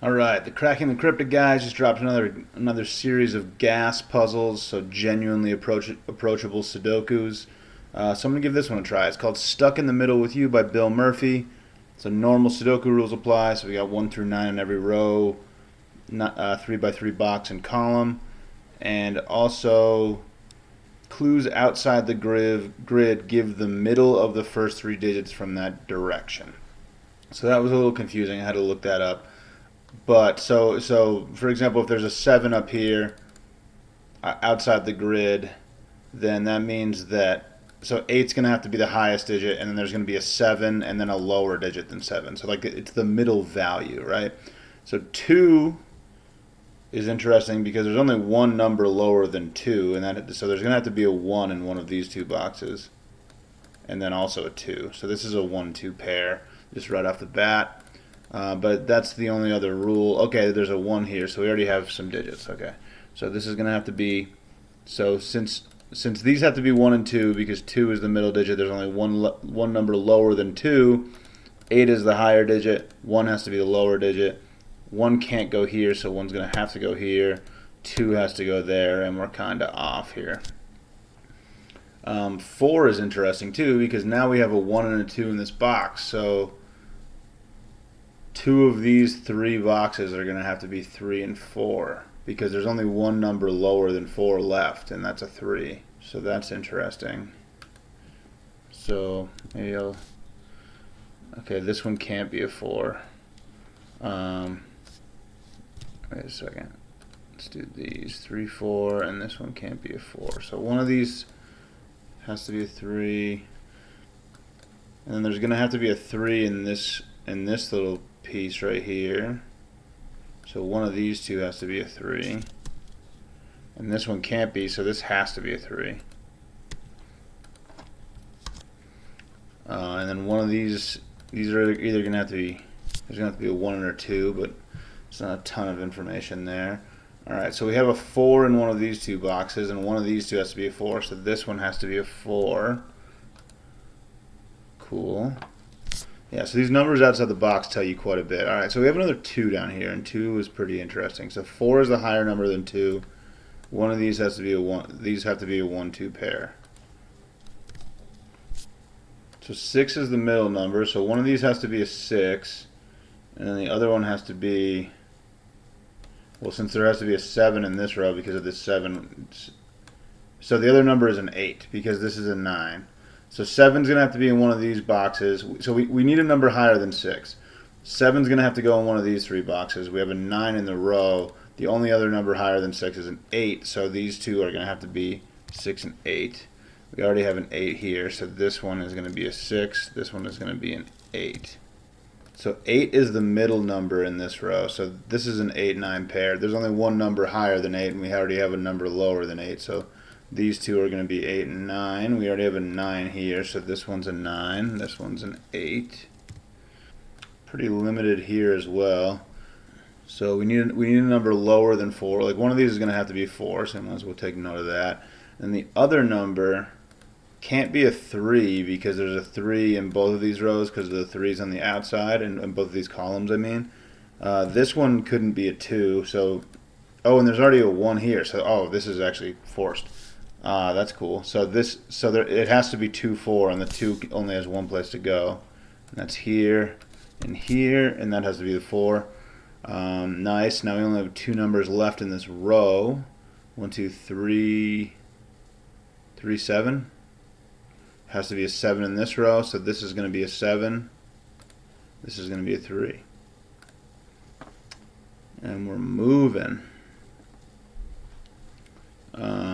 All right, the Cracking the Cryptic guys just dropped another series of gas puzzles, so genuinely approachable Sudokus. So I'm gonna give this one a try. It's called "Stuck in the Middle with You" by Bill Murphy. So normal Sudoku rules apply. So we got 1 through 9 in every row, not 3 by 3 box and column, and also clues outside the grid give the middle of the first 3 digits from that direction. So that was a little confusing. I had to look that up. But so for example, if there's a 7 up here outside the grid, then that means that so eight's going to have to be the highest digit, and then there's going to be a 7 and then a lower digit than 7. So like it's the middle value, right? So 2 is interesting because there's only one number lower than 2, and so there's going to have to be a 1 in one of these two boxes, and then also a 2. So this is a 1-2 pair just right off the bat. But that's the only other rule. Okay, there's a 1 here, so we already have some digits. Okay, so this is going to have to be, so since these have to be 1 and 2 because 2 is the middle digit, there's only one number lower than 2. 8 is the higher digit. 1 has to be the lower digit. 1 can't go here, so 1's going to have to go here. 2 has to go there, and we're kind of off here. 4 is interesting too because now we have a 1 and a 2 in this box, so 2 of these 3 boxes are going to have to be 3 and 4 because there's only one number lower than 4 left, and that's a 3. So that's interesting. So maybe okay, this one can't be a 4. Wait a second. Let's do these 3, 4, and this one can't be a 4. So one of these has to be a 3, and then there's going to have to be a 3 in this little piece right here. So one of these two has to be a 3, and this one can't be, so this has to be a 3. And then one of these are either going to have to be, there's going to have to be a 1 or a 2, but it's not a ton of information there. Alright, so we have a 4 in one of these two boxes, and one of these two has to be a 4, so this one has to be a 4. Cool. Yeah, so these numbers outside the box tell you quite a bit. Alright, so we have another 2 down here, and 2 is pretty interesting. So 4 is the higher number than 2. One of these has to be a 1. These have to be a 1-2 pair. So 6 is the middle number, so one of these has to be a 6, and then the other one has to be, well, since there has to be a 7 in this row because of this 7, so the other number is an 8 because this is a 9. So 7's going to have to be in one of these boxes. So we need a number higher than 6. 7's going to have to go in one of these 3 boxes. We have a 9 in the row. The only other number higher than 6 is an 8. So these two are going to have to be 6 and 8. We already have an 8 here. So this one is going to be a 6. This one is going to be an 8. So 8 is the middle number in this row. So this is an 8-9 pair. There's only one number higher than 8, and we already have a number lower than 8. So these two are going to be 8 and 9. We already have a 9 here, so this one's a 9. This one's an 8. Pretty limited here as well. So we need a number lower than 4. Like one of these is going to have to be 4, so I might as well take note of that. And the other number can't be a 3 because there's a 3 in both of these rows because the 3's on the outside and both of these columns, I mean. This one couldn't be a 2, so, oh, and there's already a 1 here, so, oh, this is actually forced. That's cool. So it has to be 2, 4, and the 2 only has one place to go. And that's here, and that has to be the 4. Nice. Now we only have 2 numbers left in this row. 1, 2, 3, 3, 7. Has to be a 7 in this row, so this is going to be a 7. This is going to be a 3. And we're moving.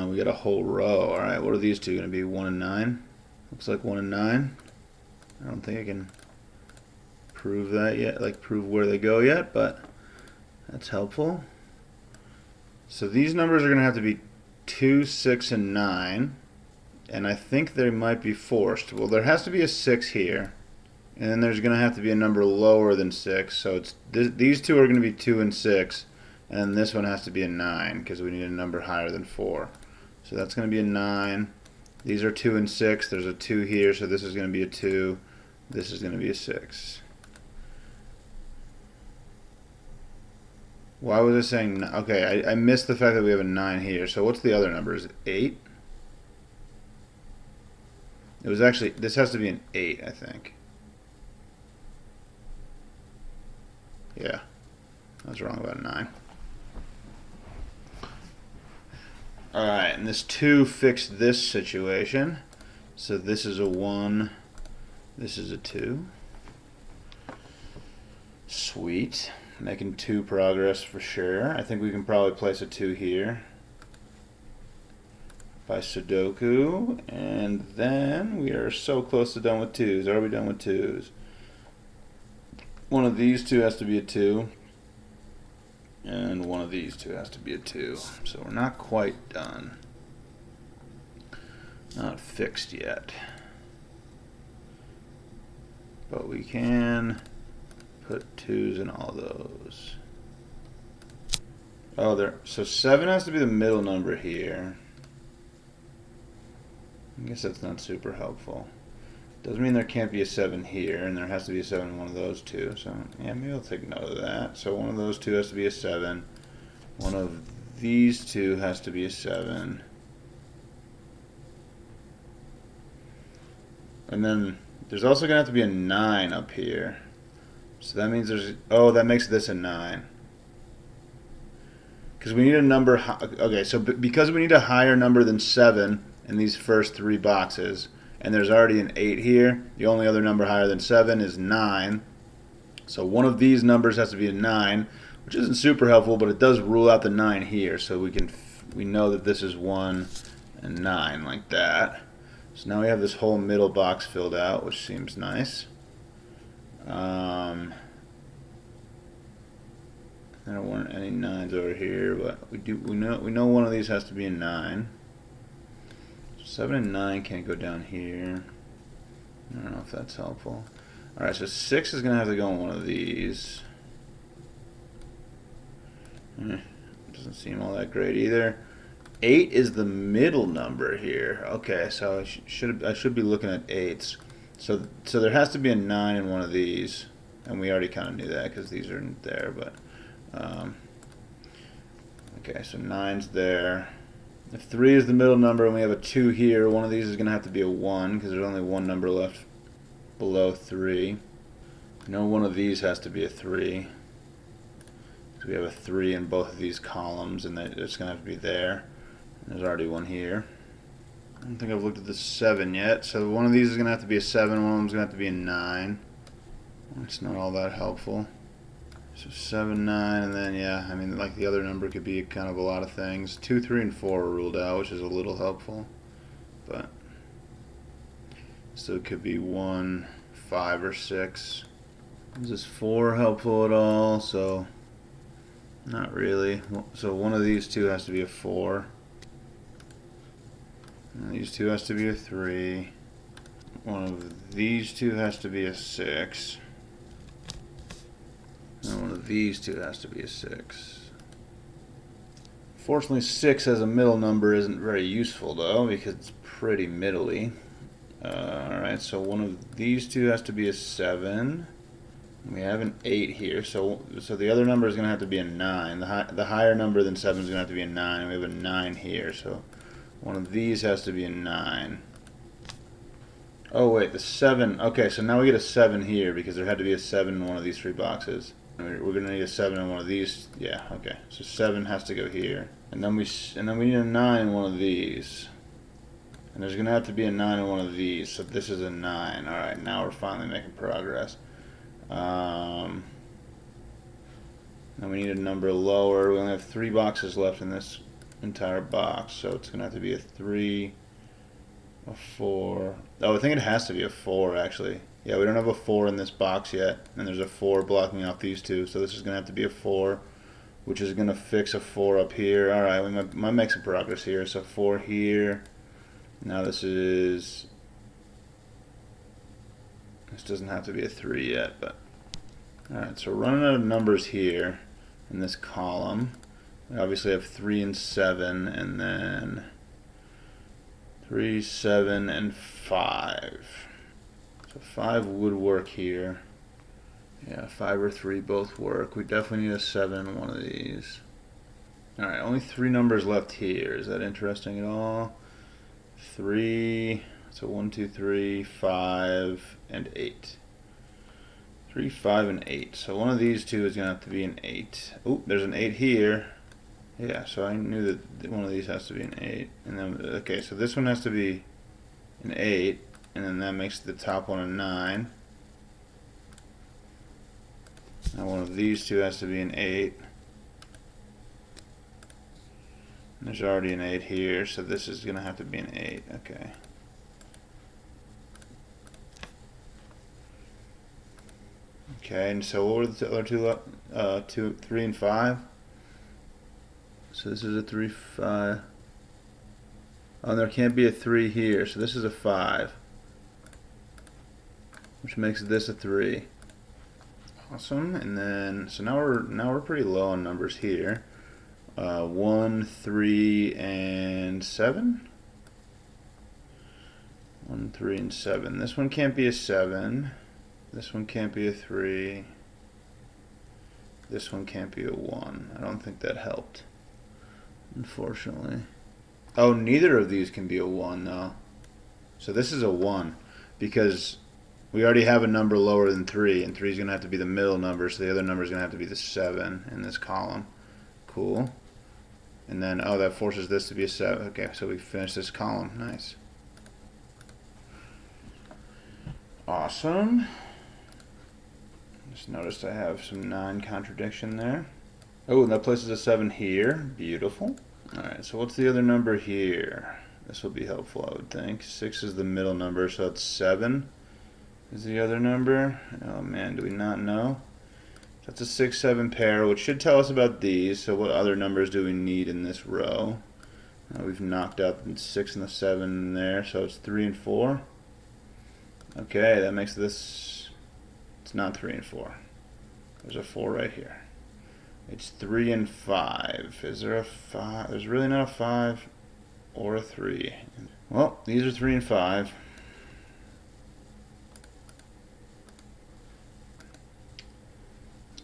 We got a whole row. Alright, what are these two going to be? 1 and 9? Looks like 1 and 9. I don't think I can prove that yet, like prove where they go yet, but that's helpful. So these numbers are going to have to be 2, 6, and 9. And I think they might be forced. Well, there has to be a 6 here. And then there's going to have to be a number lower than 6. So these two are going to be 2 and 6. And this one has to be a 9 because we need a number higher than 4. So that's going to be a 9. These are 2 and 6. There's a 2 here, so this is going to be a 2. This is going to be a 6. Why was I saying... Okay, I missed the fact that we have a 9 here. So what's the other number? Is it 8? It was actually... This has to be an 8, I think. Yeah. I was wrong about 9. Alright, and this 2 fixed this situation. So this is a 1. This is a 2. Sweet. Making 2 progress for sure. I think we can probably place a 2 here by Sudoku. And then we are so close to done with 2s. Are we done with 2s? One of these 2 has to be a 2. And one of these 2 has to be a 2. So we're not quite done. Not fixed yet. But we can put 2s in all those. Oh, there. So 7 has to be the middle number here. I guess that's not super helpful. Doesn't mean there can't be a 7 here, and there has to be a 7 in one of those 2. So, yeah, maybe I'll take note of that. So one of those 2 has to be a 7. One of these 2 has to be a 7. And then there's also going to have to be a 9 up here. So that means there's... Oh, that makes this a 9. Because we need a number... Okay, so because we need a higher number than 7 in these first 3 boxes... And there's already an 8 here. The only other number higher than 7 is 9. So one of these numbers has to be a 9, which isn't super helpful, but it does rule out the 9 here. So we know that this is 1 and 9 like that. So now we have this whole middle box filled out, which seems nice. There weren't any 9s over here, but we know one of these has to be a 9. 7 and 9 can't go down here. I don't know if that's helpful. Alright, so 6 is going to have to go in one of these. Doesn't seem all that great either. 8 is the middle number here. Okay, so I should be looking at 8s. So there has to be a 9 in one of these. And we already kind of knew that because these aren't there. But okay, so 9's there. If 3 is the middle number and we have a 2 here, one of these is going to have to be a 1 because there's only one number left below 3. No, one of these has to be a 3. So we have a 3 in both of these columns and it's going to have to be there. And there's already one here. I don't think I've looked at the 7 yet. So one of these is going to have to be a 7, one of them is going to have to be a 9. It's not all that helpful. So 7, 9, and then, yeah, I mean, like the other number could be kind of a lot of things. 2, 3, and 4 are ruled out, which is a little helpful. But, so it could be 1, 5, or 6. Is this 4 helpful at all? So, not really. So one of these 2 has to be a 4. And these 2 has to be a 3. One of these 2 has to be a 6. And one of these 2 has to be a 6. Fortunately, 6 as a middle number isn't very useful, though, because it's pretty middly. Alright, so one of these 2 has to be a 7. We have an 8 here, so the other number is going to have to be a 9. The higher number than 7 is going to have to be a 9. We have a 9 here, so one of these has to be a 9. Oh, wait, the 7. Okay, so now we get a 7 here, because there had to be a 7 in one of these 3 boxes. We're going to need a 7 in one of these. Yeah, okay. So 7 has to go here. And then we need a 9 in one of these. And there's going to have to be a 9 in one of these. So this is a 9. Alright, now we're finally making progress. Then we need a number lower. We only have 3 boxes left in this entire box. So it's going to have to be a 3, a 4. Oh, I think it has to be a 4, actually. Yeah, we don't have a 4 in this box yet, and there's a 4 blocking off these 2, so this is going to have to be a 4, which is going to fix a 4 up here. Alright, we might make some progress here. So 4 here. Now this doesn't have to be a 3 yet, but... Alright, so running out of numbers here in this column. We obviously have 3 and 7, and then 3, 7, and 5. So 5 would work here. Yeah, 5 or 3 both work. We definitely need a 7 in one of these. Alright, only 3 numbers left here. Is that interesting at all? 3, so 1, 2, 3, 5, and 8. 3, 5, and 8. So one of these two is going to have to be an 8. Oh, there's an 8 here. Yeah, so I knew that one of these has to be an 8. And then, okay, so this one has to be an 8. And then that makes the top one a 9. Now one of these two has to be an 8. And there's already an 8 here, so this is going to have to be an 8. Okay. Okay, and so what were the other two left? 2, 3, and 5. So this is a 3, 5. Oh, and there can't be a 3 here, so this is a 5. Which makes this a 3. Awesome, and then, so now we're pretty low on numbers here. 1, 3, and 7? 1, 3, and 7. This one can't be a 7. This one can't be a 3. This one can't be a 1. I don't think that helped, unfortunately. Oh, neither of these can be a 1, though. So this is a 1, because we already have a number lower than 3, and 3 is going to have to be the middle number, so the other number is going to have to be the 7 in this column. Cool. And then, oh, that forces this to be a 7. Okay, so we finished this column. Nice. Awesome. Just noticed I have some 9 contradiction there. Oh, and that places a 7 here. Beautiful. Alright, so what's the other number here? This will be helpful, I would think. 6 is the middle number, so that's 7 is the other number. Oh man, do we not know? That's a 6, 7 pair, which should tell us about these. So what other numbers do we need in this row? We've knocked out the 6 and the 7 in there, so it's 3 and 4. Okay, that makes this, it's not 3 and 4. There's a 4 right here. It's 3 and 5. Is there a 5? There's really not a 5 or a 3. Well, these are 3 and 5.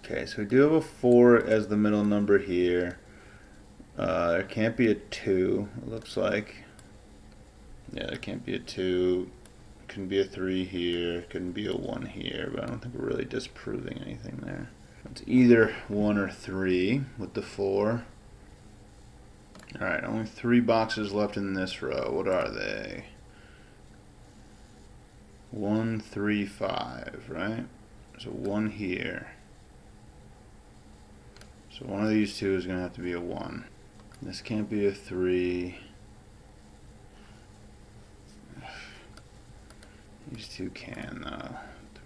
Okay, so we do have a 4 as the middle number here. There can't be a 2, it looks like. Yeah, there can't be a 2. Couldn't be a 3 here. Couldn't be a 1 here, but I don't think we're really disproving anything there. It's either 1 or 3 with the 4. Alright, only 3 boxes left in this row. What are they? 1, 3, 5, right? There's a 1 here. So one of these two is going to have to be a 1. This can't be a 3. These two can, though.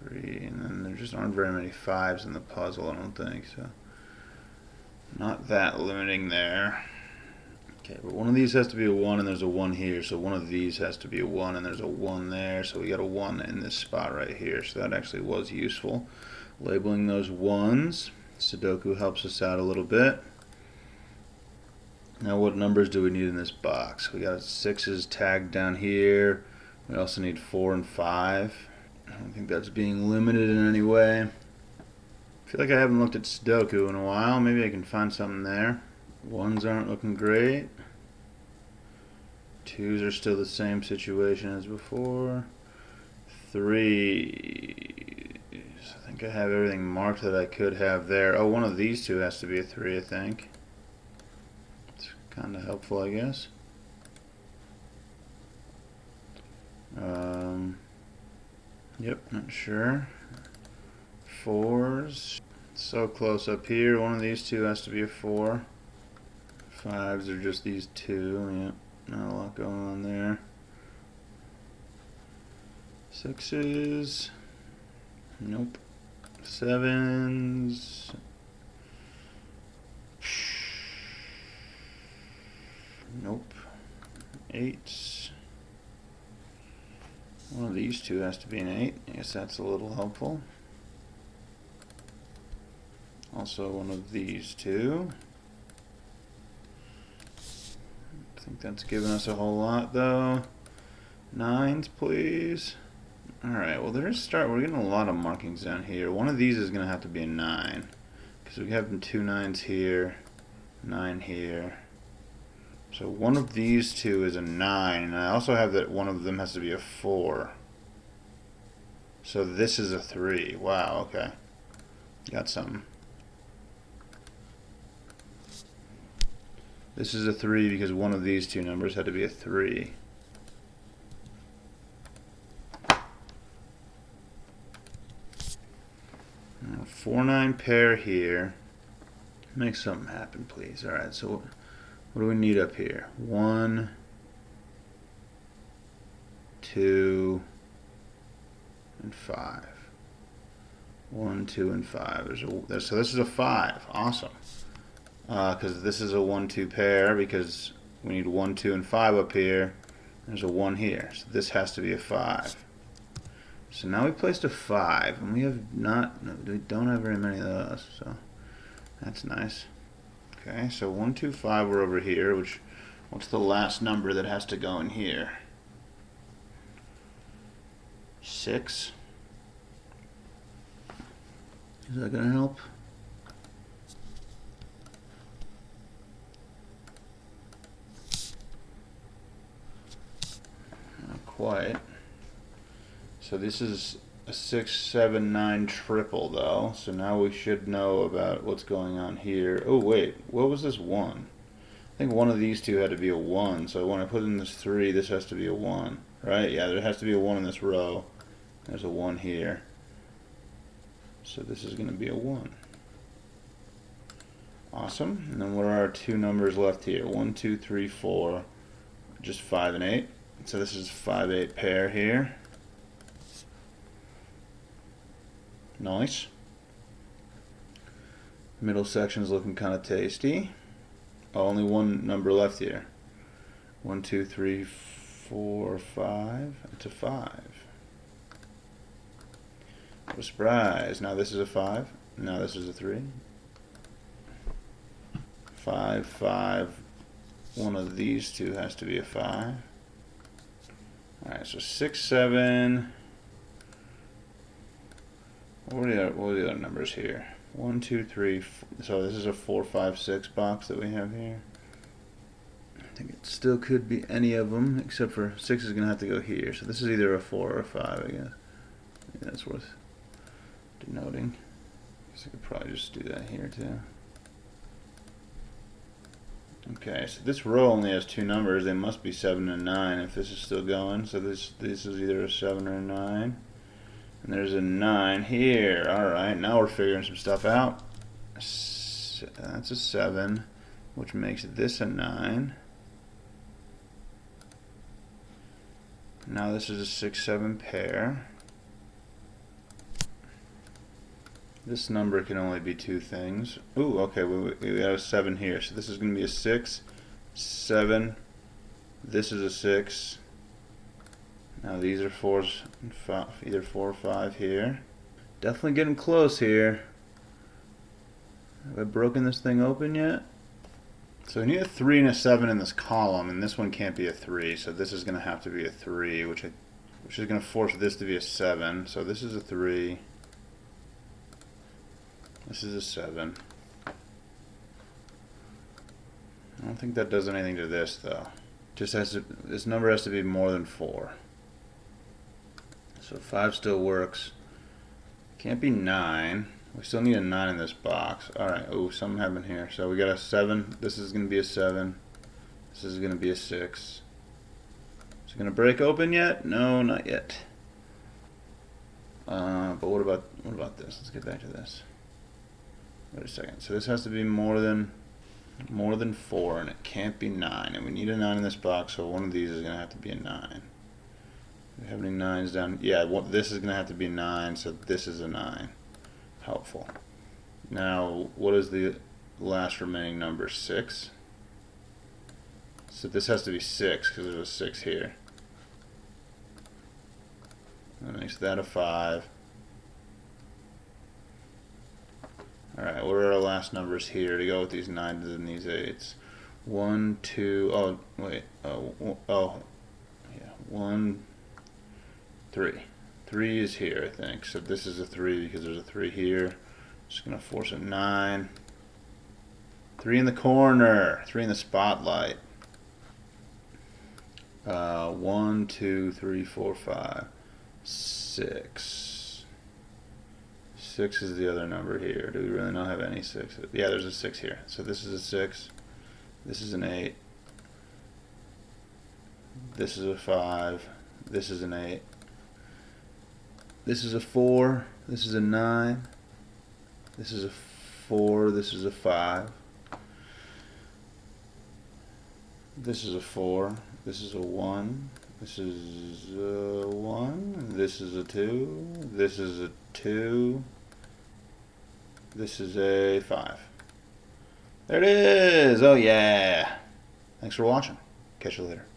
3, and then there just aren't very many 5s in the puzzle, I don't think, so not that limiting there. Okay, but one of these has to be a 1, and there's a 1 here, so one of these has to be a 1, and there's a 1 there, so we got a 1 in this spot right here, so that actually was useful. Labeling those 1s. Sudoku helps us out a little bit. Now what numbers do we need in this box? We got 6's tagged down here. We also need 4 and 5. I don't think that's being limited in any way. I feel like I haven't looked at Sudoku in a while. Maybe I can find something there. 1s aren't looking great. 2s are still the same situation as before. 3s. I think I have everything marked that I could have there. Oh, one of these two has to be a 3, I think. It's kind of helpful, I guess. Yep, not sure. 4s. So close up here. One of these two has to be a 4. 5s are just these two. Yep, not a lot going on there. 6s. Nope. 7s. Nope. 8s. One of these two has to be an 8. I guess that's a little helpful. Also one of these two. I think that's giving us a whole lot though. 9s, please. Alright, well we're getting a lot of markings down here. One of these is going to have to be a 9. Because we have 2 9s here, 9 here. So one of these two is a 9, and I also have that one of them has to be a 4. So this is a 3. Wow, okay. Got something. This is a 3 because one of these two numbers had to be a 3. Now, 4-9 pair here. Make something happen, please. Alright, so what do we need up here? 1, 2, and 5. 1, 2, and 5. So this is a 5. Awesome. Because this is a 1, 2 pair, because we need 1, 2, and 5 up here. There's a 1 here. So this has to be a 5. So now we placed a 5, and we don't have very many of those, so that's nice. Okay, so 1, 2, 5 we're over here, what's the last number that has to go in here? 6. Is that gonna help? Not quite. So this is a 6, 7, 9 triple though, so now we should know about what's going on here. Oh wait, what was this 1? I think one of these two had to be a 1, so when I put in this 3, this has to be a 1, right? Yeah, there has to be a 1 in this row. There's a 1 here. So this is going to be a 1. Awesome. And then what are our two numbers left here? 1, 2, 3, 4. Just 5 and 8. So this is 5, 8 pair here. Nice. Middle section's looking kind of tasty. Oh, only one number left here. 1, 2, 3, 4, 5. It's a 5. What a surprise. Now this is a 5. Now this is a 3. 5, 5. One of these two has to be a 5. Alright, so 6, 7. What are the other numbers here? 1, 2, 3, 4. So this is a 4, 5, 6 box that we have here. I think it still could be any of them, except for 6 is going to have to go here. So this is either a 4 or a 5, I guess. Yeah, that's worth denoting. I guess I could probably just do that here too. Okay, so this row only has two numbers. They must be 7 and 9 if this is still going. So this is either a 7 or a 9. And there's a 9 here. Alright, now we're figuring some stuff out. That's a 7, which makes this a 9. Now this is a 6, 7 pair. This number can only be two things. Ooh, okay, we got a 7 here. So this is going to be a 6, 7. This is a 6. Now these are 4s, and 5, either 4 or 5 here. Definitely getting close here. Have I broken this thing open yet? So we need a 3 and a 7 in this column, and this one can't be a 3, so this is going to have to be a 3, which is going to force this to be a 7. So this is a 3. This is a 7. I don't think that does anything to this though. Just has to, this number has to be more than 4. So 5 still works. Can't be 9. We still need a 9 in this box. Alright, oh, something happened here. So we got a 7. This is going to be a 7. This is going to be a 6. Is it going to break open yet? No, not yet. But what about this? Let's get back to this. Wait a second. So this has to be more than 4, and it can't be 9. And we need a 9 in this box, so one of these is going to have to be a 9. Do we have any 9s down? Yeah, this is going to have to be 9, so this is a 9. Helpful. Now, what is the last remaining number? 6? So this has to be 6, because there's a 6 here. That makes that a 5. Alright, what are our last numbers here to go with these 9s and these 8s? 1, 2, oh, wait, yeah, 1, 3. 3 is here, I think. So this is a 3 because there's a 3 here. Just gonna force a 9. 3 in the corner. 3 in the spotlight. 1, 2, 3, 4, 5, 6. 6 is the other number here. Do we really not have any 6s? Yeah, there's a 6 here. So this is a 6. This is an 8. This is a 5. This is an 8. This is a 4. This is a 9. This is a 4. This is a 5. This is a 4. This is a 1. This is a 1. This is a 2. This is a 2. This is a 5. There it is! Oh yeah! Thanks for watching. Catch you later.